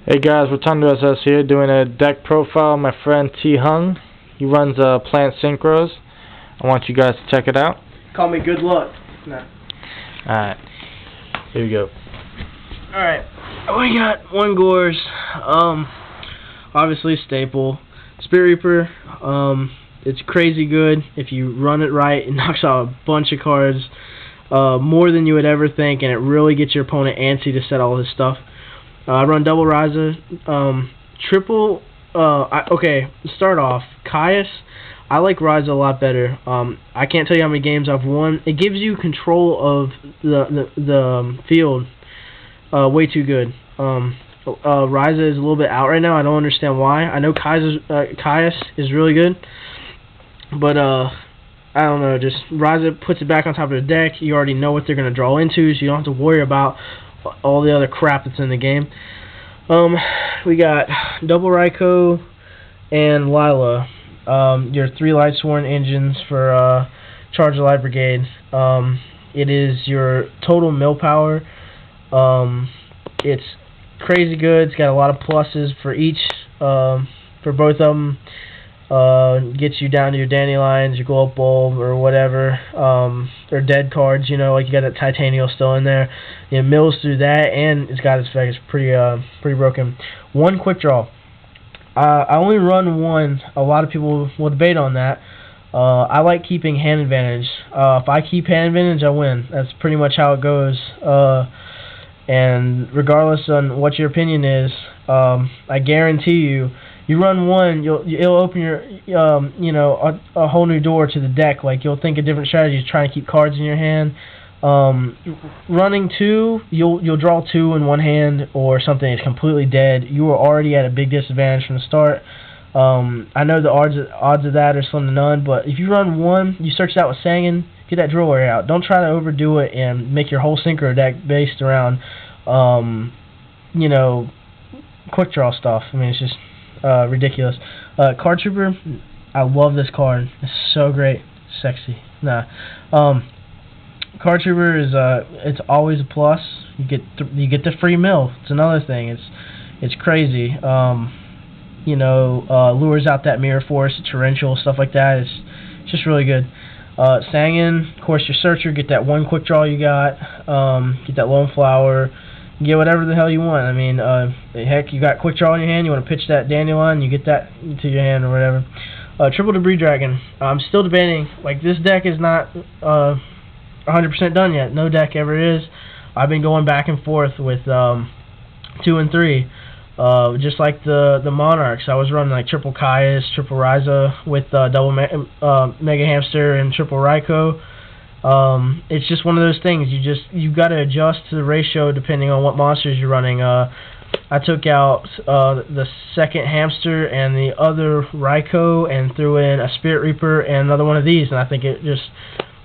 Hey guys, Rotundo SS here doing a deck profile of my friend T Hung. He runs Plant Synchros. I want you guys to check it out. Call me good luck. No. Alright, here we go. Alright, we got one Gores, obviously staple. Spirit Reaper, it's crazy good. If you run it right, it knocks out a bunch of cards, more than you would ever think, and it really gets your opponent antsy to set all his stuff. I run double Ryza, triple, okay, start off, Caius. I like Ryza a lot better. I can't tell you how many games I've won. It gives you control of the field way too good. Ryza is a little bit out right now. I don't understand why. I know Caius is really good, but I don't know. Just Ryza puts it back on top of the deck. You already know what they're going to draw into, so you don't have to worry about all the other crap that's in the game. We got double Raikou and Lila. Your 3 Lightsworn engines for Charge the Light Brigade. It is your total mill power. It's crazy good. It's got a lot of pluses for each, for both of them. Gets you down to your Dandelions, your Glow Bulb, or whatever. Or dead cards, you know, like you got that Titanial still in there. It mills through that, and it's got its effect. It's pretty broken. One quick draw. I only run one. A lot of people will debate on that. I like keeping hand advantage. If I keep hand advantage, I win. That's pretty much how it goes. And regardless on what your opinion is, I guarantee you, you run one, it'll open your, you know, a whole new door to the deck. Like, you'll think of different strategies, trying to keep cards in your hand. Running 2, you'll draw 2 in one hand, or something is completely dead. You are already at a big disadvantage from the start. I know the odds of that are slim to none, but if you run 1, you search it out with Sangin, get that drill area out. Don't try to overdo it and make your whole synchro deck based around, you know, quick draw stuff. I mean, it's just ridiculous. Card Trooper, I love this card. It's so great, sexy. Nah. Card Trooper is it's always a plus. You get the free mill. It's another thing. It's crazy. You know, lures out that Mirror Force, Torrential, stuff like that. It's just really good. Sangin, of course, your Searcher. Get that one quick draw you got. Get that Lone Flower. You get whatever the hell you want. I mean, heck, you got quick draw in your hand. You want to pitch that Dandelion, you get that to your hand or whatever. Triple Debris Dragon. I'm still debating. Like, this deck is not 100% done yet. No deck ever is. I've been going back and forth with 2 and 3. Just like the Monarchs, I was running like triple Caius, triple Ryza with double Mega Hamster and triple Raikou. It's just one of those things. You got to adjust to the ratio depending on what monsters you're running. I took out the second Hamster and the other Raikou and threw in a Spirit Reaper and another one of these, and I think it just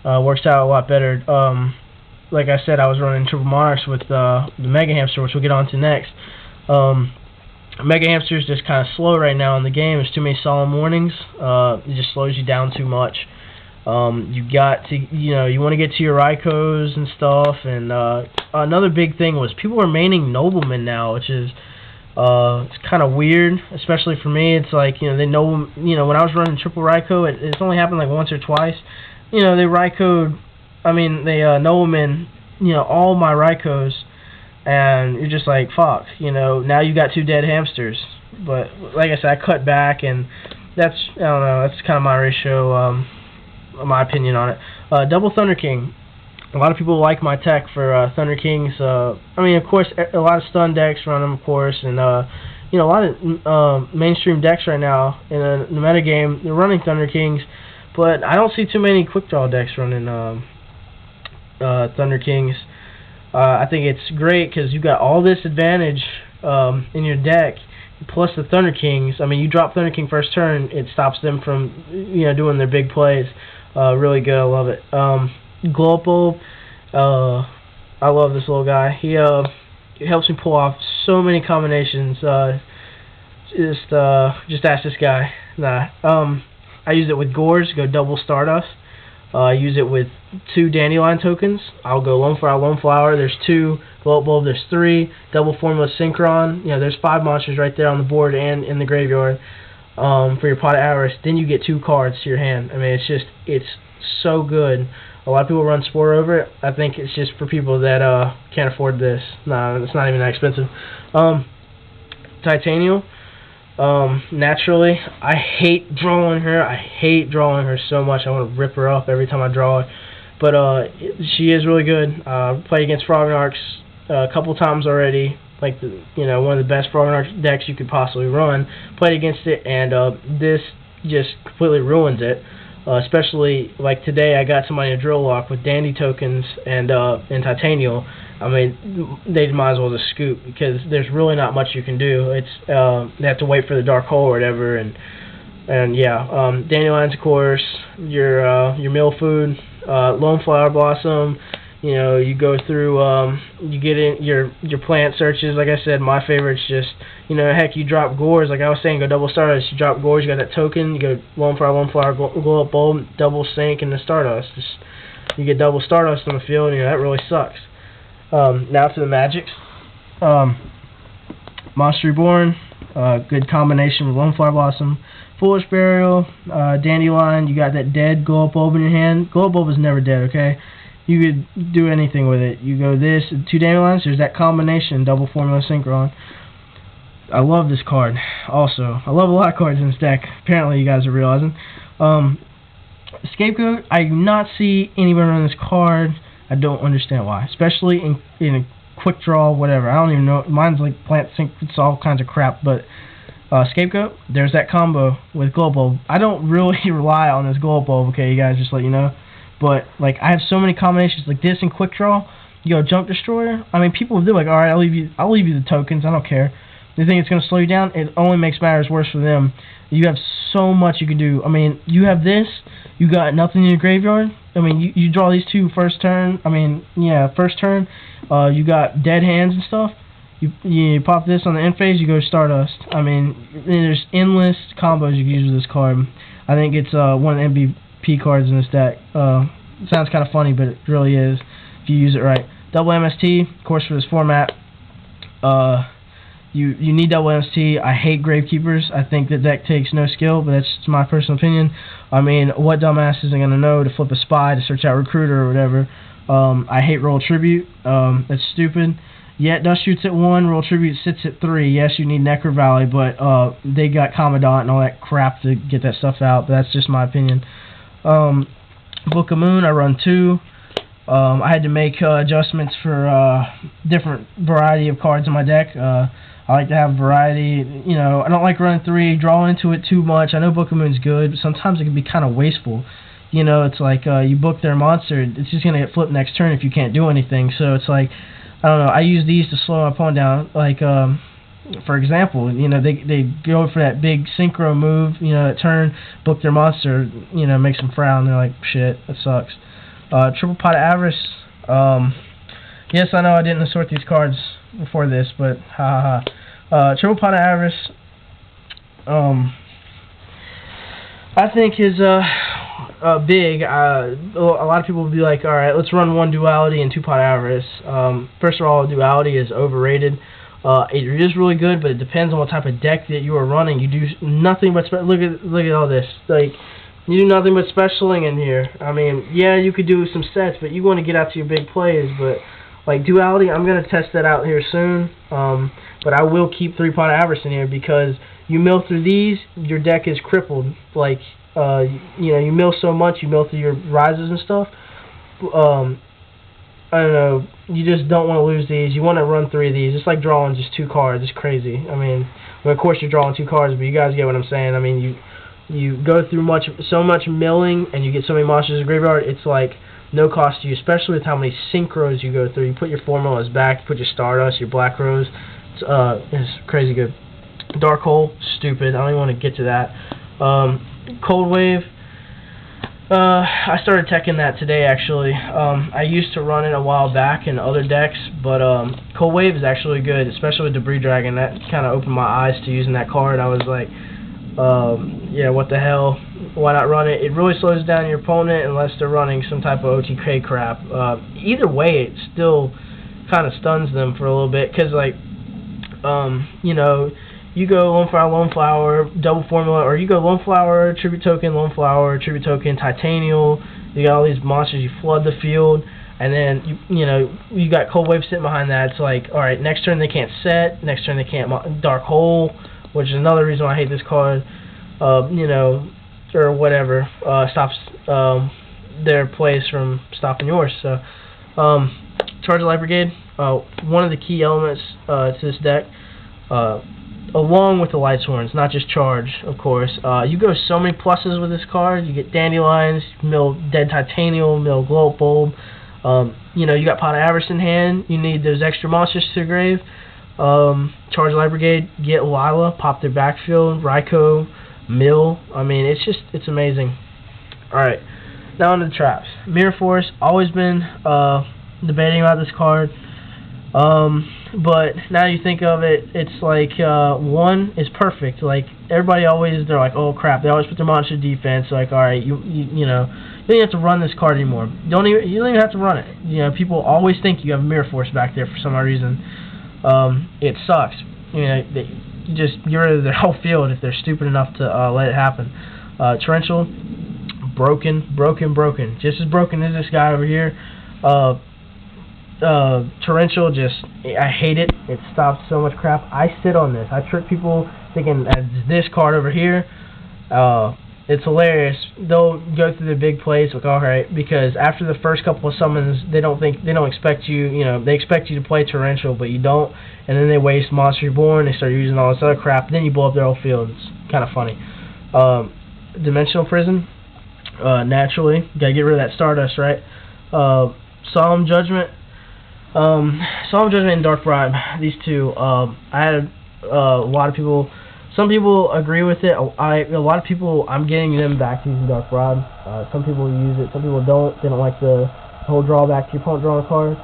works out a lot better. Like I said, I was running triple Monarchs with the Mega Hamster, which we'll get on to next. Mega Hamster is just kind of slow right now in the game. There's too many solemn warnings. It just slows you down too much. You got to, you know, you want to get to your Raikous and stuff. And another big thing was people are maining Noblemen now, which is it's kind of weird, especially for me. It's like, you know, they know, you know, when I was running triple Raikou, it's only happened like once or twice. You know, they Raikou'd, I mean, they Noblemen, you know, all my Raikous. And you're just like, fuck, you know, now you got 2 dead hamsters. But like I said, I cut back, and that's, I don't know, that's kind of my ratio, my opinion on it. Double Thunder King. A lot of people like my tech for Thunder Kings. I mean, of course, a lot of stun decks run them, of course, and you know, a lot of mainstream decks right now in the metagame, they're running Thunder Kings, but I don't see too many quick draw decks running Thunder Kings. I think it's great because you got all this advantage in your deck, plus the Thunder Kings. I mean, you drop Thunder King first turn, it stops them from, you know, doing their big plays. Really good, I love it. Glow Bulb, I love this little guy. He helps me pull off so many combinations. Just ask this guy. Nah. I use it with Gores, go double Stardust. I use it with 2 Dandelion tokens. I'll go Lone Flower. There's 2 Glow Up Bulb. There's 3 Double Formula Synchron. You know, there's 5 monsters right there on the board and in the graveyard for your Pot of Avarice. Then you get 2 cards to your hand. I mean, it's so good. A lot of people run Spore over it. I think it's just for people that can't afford this. No, it's not even that expensive. Titanial. Naturally, I hate drawing her. I hate drawing her so much. I want to rip her up every time I draw her. But she is really good. Played against Frognarks a couple times already. Like one of the best Frognark decks you could possibly run. Played against it, and this just completely ruins it. Especially like today, I got somebody in a drill lock with Dandy tokens and Titanial. I mean, they might as well just scoop because there's really not much you can do. It's they have to wait for the dark hole or whatever, and yeah, Dandelions, of course, your mill food, Lone Flower Blossom. You know, you go through, you get in your plant searches. Like I said, my favorite's just, heck, you drop Gores. Like I was saying, go double Stardust. You drop Gores, you got that token. You go Lone Flower, Glow Up Bulb, double Sync, and the Stardust. You get double Stardust on the field, and that really sucks. Now to the Magics. Monster Reborn, good combination with Lone Flower Blossom. Foolish Burial, Dandelion, you got that dead Glow Up Bulb in your hand. Glow Up Bulb is never dead, okay? You could do anything with it. You go this, 2 Dandelions, there's that combination, Double Formula Synchron. I love this card, also. I love a lot of cards in this deck. Apparently you guys are realizing. Scapegoat, I do not see anybody on this card. I don't understand why. Especially in a quick draw, whatever. I don't even know. Mine's like Plant Sync, it's all kinds of crap, but Scapegoat, there's that combo with Glow Bulb. I don't really rely on this Glow Bulb, okay, you guys, just let you know. But, like, I have so many combinations like this in Quick Draw. You go Junk Destroyer. I mean, people will do like, alright, I'll leave you the tokens. I don't care. They think it's going to slow you down. It only makes matters worse for them. You have so much you can do. I mean, you have this. You got nothing in your graveyard. I mean, you draw these 2 first turn. I mean, yeah, first turn. You got dead hands and stuff. You pop this on the end phase, you go Stardust. I mean, there's endless combos you can use with this card. I think it's one of the MVP cards in this deck. It sounds kind of funny, but it really is if you use it right. Double MST, of course, for this format. You need double MST. I hate Gravekeepers. I think the deck takes no skill, but that's just my personal opinion. I mean, what dumbass isn't going to know to flip a Spy to search out Recruiter or whatever? I hate Roll Tribute. That's stupid. Yeah, Dust Shoots at 1, Roll Tribute sits at 3. Yes, you need Necro Valley, but they got Commandant and all that crap to get that stuff out, but that's just my opinion. Book of Moon, I run 2. I had to make adjustments for different variety of cards in my deck. I like to have variety. I don't like running 3, draw into it too much. I know Book of Moon's good, but sometimes it can be kind of wasteful. It's like you book their monster, it's just going to get flipped next turn if you can't do anything. So it's like, I don't know, I use these to slow my opponent down. Like, for example, they go for that big synchro move, that turn, book their monster, makes them frown. They're like, shit, that sucks. Triple Pot of Avarice. Yes, I know I didn't sort these cards before this, but ha ha ha. Triple Pot of Avarice, I think is big. A lot of people will be like, alright, let's run 1 Duality and 2 Pot of Avarice. First of all, Duality is overrated. It is really good, but it depends on what type of deck that you are running. You do nothing but look at all this. Like, you do nothing but specialing in here. I mean, yeah, you could do some sets, but you want to get out to your big plays. But like Duality, I'm gonna test that out here soon. But I will keep 3 Pot of Avarice in here because you mill through these, your deck is crippled. Like, you mill so much, you mill through your rises and stuff. I don't know, you just don't want to lose these. You want to run 3 of these. It's like drawing just 2 cards. It's crazy. I mean, of course you're drawing 2 cards, but you guys get what I'm saying. I mean, you go through so much milling, and you get so many monsters in the graveyard, it's like no cost to you, especially with how many synchros you go through. You put your formulas back, you put your Stardust, your Black Rose. It's crazy good. Dark Hole, stupid. I don't even want to get to that. Cold Wave. I started teching that today, actually. I used to run it a while back in other decks, but Cold Wave is actually good, especially with Debris Dragon. That kind of opened my eyes to using that card. I was like, Yeah, what the hell? Why not run it? It really slows down your opponent unless they're running some type of OTK crap. Either way, it still kind of stuns them for a little bit, because, like, you know, you go Lone Flower, double formula, or you go Lone Flower, Tribute Token, Lone Flower, Tribute Token, Titanial. You got all these monsters, you flood the field, and then, you know, you got Cold Wave sitting behind that. It's like, alright, next turn they can't set, next turn they can't Dark Hole, which is another reason why I hate this card, you know, or whatever, stops their plays from stopping yours. So, Charge the Light Brigade, one of the key elements to this deck, along with the Light Swords, not just Charge, of course. You go so many pluses with this card. You get Dandelions, mill Dead Titanial, mill Glow Bulb. You know, you got Pot of Avarice in hand. You need those extra monsters to the grave. Charge the Light Brigade, get Lila, pop their backfield, Raikou, mill. I mean, it's amazing. Alright, now onto the traps. Mirror Force, always been debating about this card. But now you think of it, it's like, one is perfect. Like, everybody always, they're like, oh crap, they always put their monster defense. Like, alright, you know, you don't even have to run this card anymore. You don't even have to run it. You know, people always think you have Mirror Force back there for some odd reason. It sucks. You know, you just get rid of their whole field if they're stupid enough to let it happen. Torrential, broken. Just as broken as this guy over here. Torrential, just, I hate it. It stops so much crap. I sit on this. I trick people thinking it's this card over here. It's hilarious. They'll go through the big plays like, alright, because after the first couple of summons, they don't expect you, you know, they expect you to play Torrential, but you don't, and then they waste Monster Reborn, they start using all this other crap, then you blow up their whole field. It's kind of funny. Dimensional Prison, naturally, gotta get rid of that Stardust, right? Solemn Judgment, and Dark Bribe, these two, I had a lot of people. Some people agree with it. A lot of people, I'm getting them back to using Dark Bribe. Some people use it, some people don't. They don't like the whole drawback to your opponent drawing a card.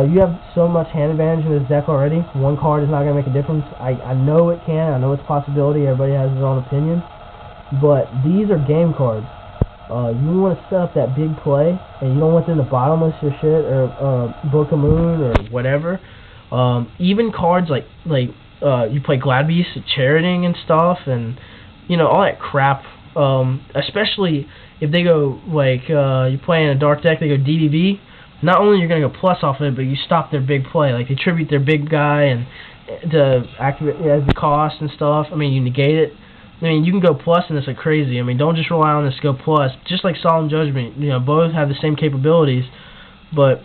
You have so much hand advantage in this deck already. One card is not going to make a difference. I know it can. I know it's a possibility. Everybody has their own opinion. But these are game cards. You want to set up that big play, and you don't want them to bottomless your shit, or Book of Moon, or whatever. Even cards like you play Gladbeast, Charioting and stuff, and you know, all that crap. Especially if they go like you play in a dark deck, they go DDV. Not only you're gonna go plus off of it, but you stop their big play. Like they tribute their big guy and to activate as the cost and stuff. I mean, you negate it. I mean, you can go plus in this like crazy. I mean, don't just rely on this to go plus. Just like Solemn Judgment, you know, both have the same capabilities, but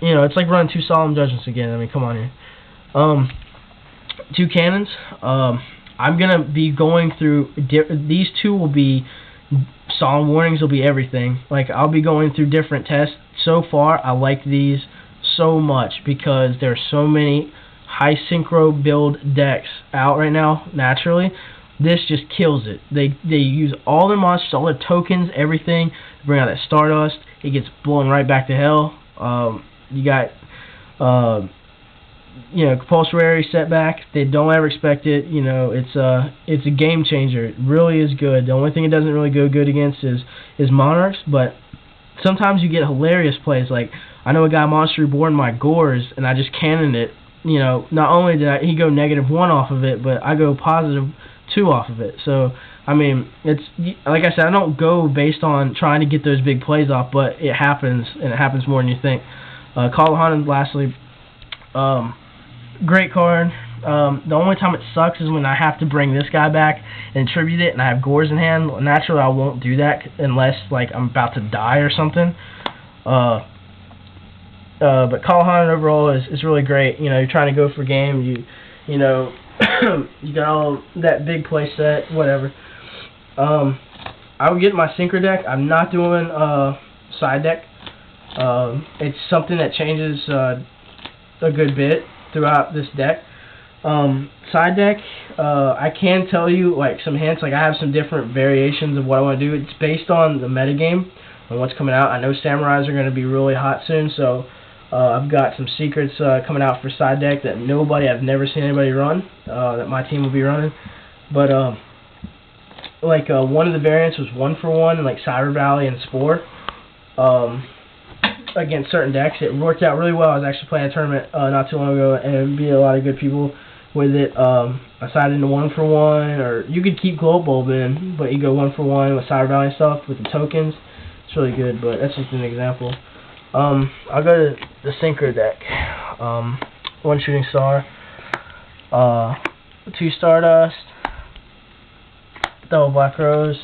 you know, it's like running two Solemn Judgments again. I mean, come on here. Two cannons. I'm gonna be going through. These two will be Solemn Warnings. Will be everything. Like I'll be going through different tests. So far, I like these so much because there are so many high synchro build decks out right now. Naturally, this just kills it. They use all their monsters, all their tokens, everything. Bring out that Stardust. It gets blown right back to hell. You got. You know, compulsory setback. They don't ever expect it. You know, it's a game changer. It really is good. The only thing it doesn't really go good against is Monarchs, but sometimes you get hilarious plays. Like I know a guy Monster Reborn my Gores, and I just cannoned it. You know, not only did he go -1 off of it, but I go +2 off of it. So I mean, it's like I said, I don't go based on trying to get those big plays off, but it happens, and it happens more than you think. Call of Hunt, lastly. Great card. The only time it sucks is when I have to bring this guy back and tribute it, and I have Gores in hand. Naturally, I won't do that unless like I'm about to die or something. But Call of Hunt overall is really great. You know, you're trying to go for game. You know, you got all that big play set, whatever. I would get my Synchro deck. I'm not doing side deck. It's something that changes a good bit throughout this deck. Side deck, I can tell you like some hints. Like I have some different variations of what I want to do. It's based on the metagame and what's coming out. I know Samurais are going to be really hot soon, so I've got some secrets coming out for side deck that I've never seen anybody run, that my team will be running. But like one of the variants was 1-for-1 in like Cyber Valley and Spore. Against certain decks. It worked out really well. I was actually playing a tournament not too long ago, and beat a lot of good people with it. I sided into 1-for-1, or you could keep Glow Bulb in, but you go 1-for-1 with Cyber Valley and stuff with the tokens. It's really good, but that's just an example. I'll go to the Synchro deck. 1 Shooting Star, 2 Stardust, double Black Rose,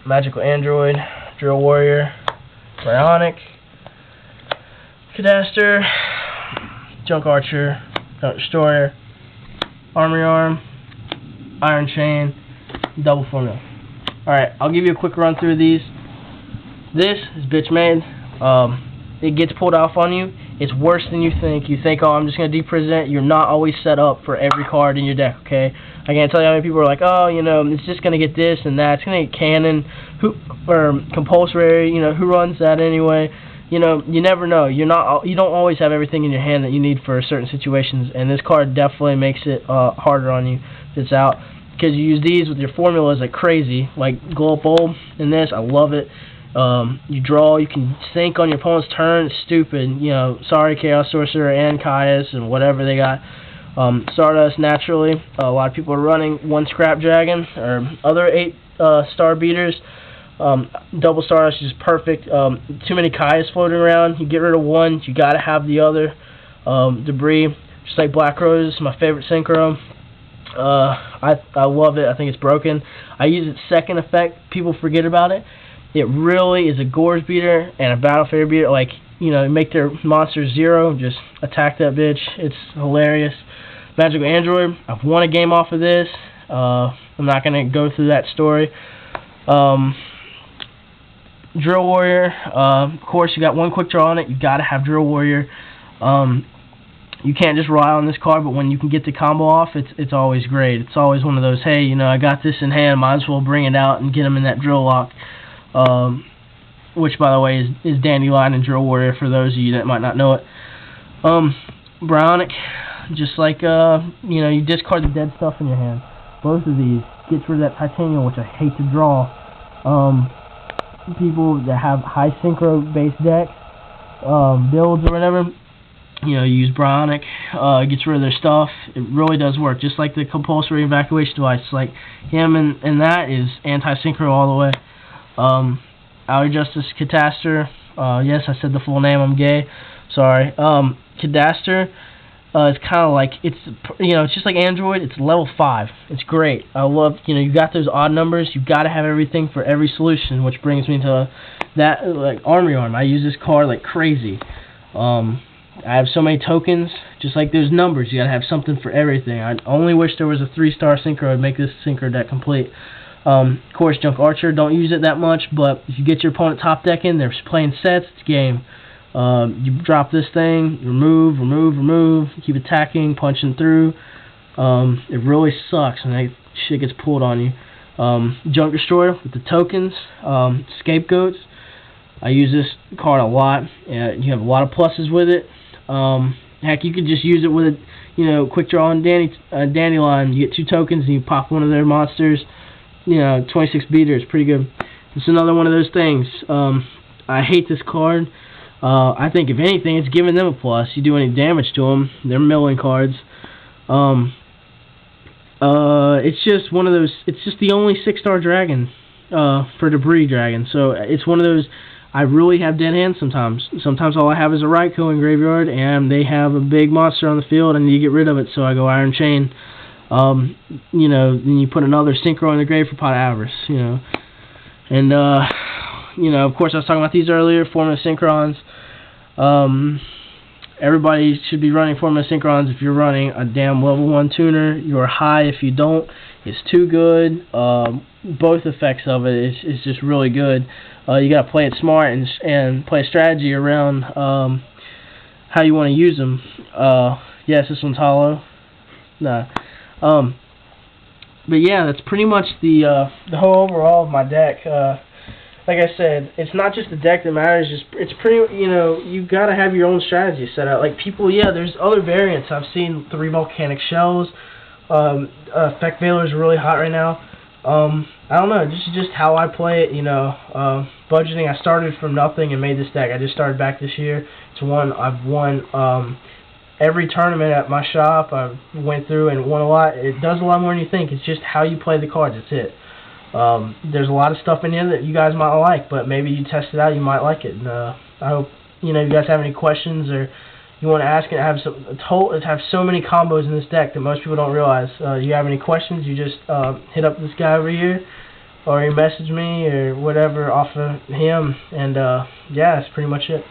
Magical Android, Drill Warrior, Bionic, Cadaster, Junk Archer, Junk Destroyer, Armory Arm, Iron Chain, Double Formula. Alright, I'll give you a quick run through these. This is bitch made. It gets pulled off on you. It's worse than you think. You think, oh, I'm just going to depresent. You're not always set up for every card in your deck, okay? I can't tell you how many people are like, oh, you know, it's just going to get this and that. It's going to get Cannon, or Compulsory, you know, who runs that anyway? You know, you never know. You don't always have everything in your hand that you need for certain situations, and this card definitely makes it harder on you if it's out. Because you use these with your formulas like crazy, like Glow Up Bulb in this. I love it. You draw, you can sync on your opponent's turn. It's stupid. You know, sorry, Chaos Sorcerer and Caius and whatever they got. Stardust, naturally. A lot of people are running 1 Scrap Dragon or other 8 star beaters. Double Stardust is perfect. Too many Caius floating around. You get rid of one, you gotta have the other. Debris, just like Black Rose, my favorite synchro. I love it. I think it's broken. I use its second effect. People forget about it. It really is a Gorge beater and a Battle Fairy beater. Like, you know, make their monster 0, just attack that bitch. It's hilarious. Magical Android, I've won a game off of this. I'm not going to go through that story. Drill Warrior, of course, you got 1 quick draw on it. You got to have Drill Warrior. You can't just rely on this card, but when you can get the combo off, it's always great. It's always one of those, hey, you know, I got this in hand, might as well bring it out and get them in that drill lock. Which, by the way, is Dandelion and Drill Warrior for those of you that might not know it. Bionic, just like, you know, you discard the dead stuff in your hand. Both of these gets rid of that Titanium, which I hate to draw. People that have high synchro-based decks, builds or whatever, you know, you use Bionic, gets rid of their stuff. It really does work, just like the compulsory evacuation device. Like him and that is anti-synchro all the way. Outer Justice Cadaster, yes, I said the full name, I'm gay, sorry. Cadaster, it's kind of like, it's, you know, it's just like Android, it's level 5, it's great. I love, you know, you got those odd numbers, you've got to have everything for every solution, which brings me to that, like, Armory Arm. I use this card like crazy. I have so many tokens, just like those numbers, you got to have something for everything. I only wish there was a 3-star synchro to make this synchro deck complete. Of course, Junk Archer, don't use it that much, but if you get your opponent top deck in, they're playing sets, it's game. You drop this thing, remove, keep attacking, punching through. It really sucks when that shit gets pulled on you. Junk Destroyer with the tokens, Scapegoats. I use this card a lot. You have a lot of pluses with it. Heck, you could just use it with, you know, quick draw on Dandelion. You get 2 tokens and you pop one of their monsters. You know, 26 beater is pretty good. It's another one of those things. I hate this card. I think if anything, it's giving them a plus. You do any damage to them, they're milling cards. It's just one of those. It's just the only 6-star dragon for Debris Dragon. So it's one of those. I really have dead hands sometimes. Sometimes all I have is a Raikou in graveyard, and they have a big monster on the field, and I need to get rid of it. So I go Iron Chain. You know, then you put another synchro in the grave for Pot of Avarice, you know. And, you know, of course, I was talking about these earlier, Formula Synchrons. Everybody should be running Formula Synchrons if you're running a damn level 1 tuner. You're high if you don't. It's too good. Both effects of it is just really good. You got to play it smart and play a strategy around how you want to use them. Yes, this one's hollow. Nah. But yeah, that's pretty much the whole overall of my deck. Like I said, it's not just the deck that matters. It's pretty, you know, you gotta have your own strategy set out. Like people, yeah, there's other variants. I've seen 3 volcanic shells. Effect Veiler is really hot right now. I don't know. This is just how I play it. Budgeting. I started from nothing and made this deck. I just started back this year. I've won every tournament at my shop. I went through and won a lot. It does a lot more than you think. It's just how you play the cards. That's it. There's a lot of stuff in here that you guys might like, but maybe you test it out, you might like it. And I hope you guys have any questions or you want to ask it. I have so many combos in this deck that most people don't realize. You have any questions, you just hit up this guy over here, or you message me or whatever off of him, and yeah, that's pretty much it.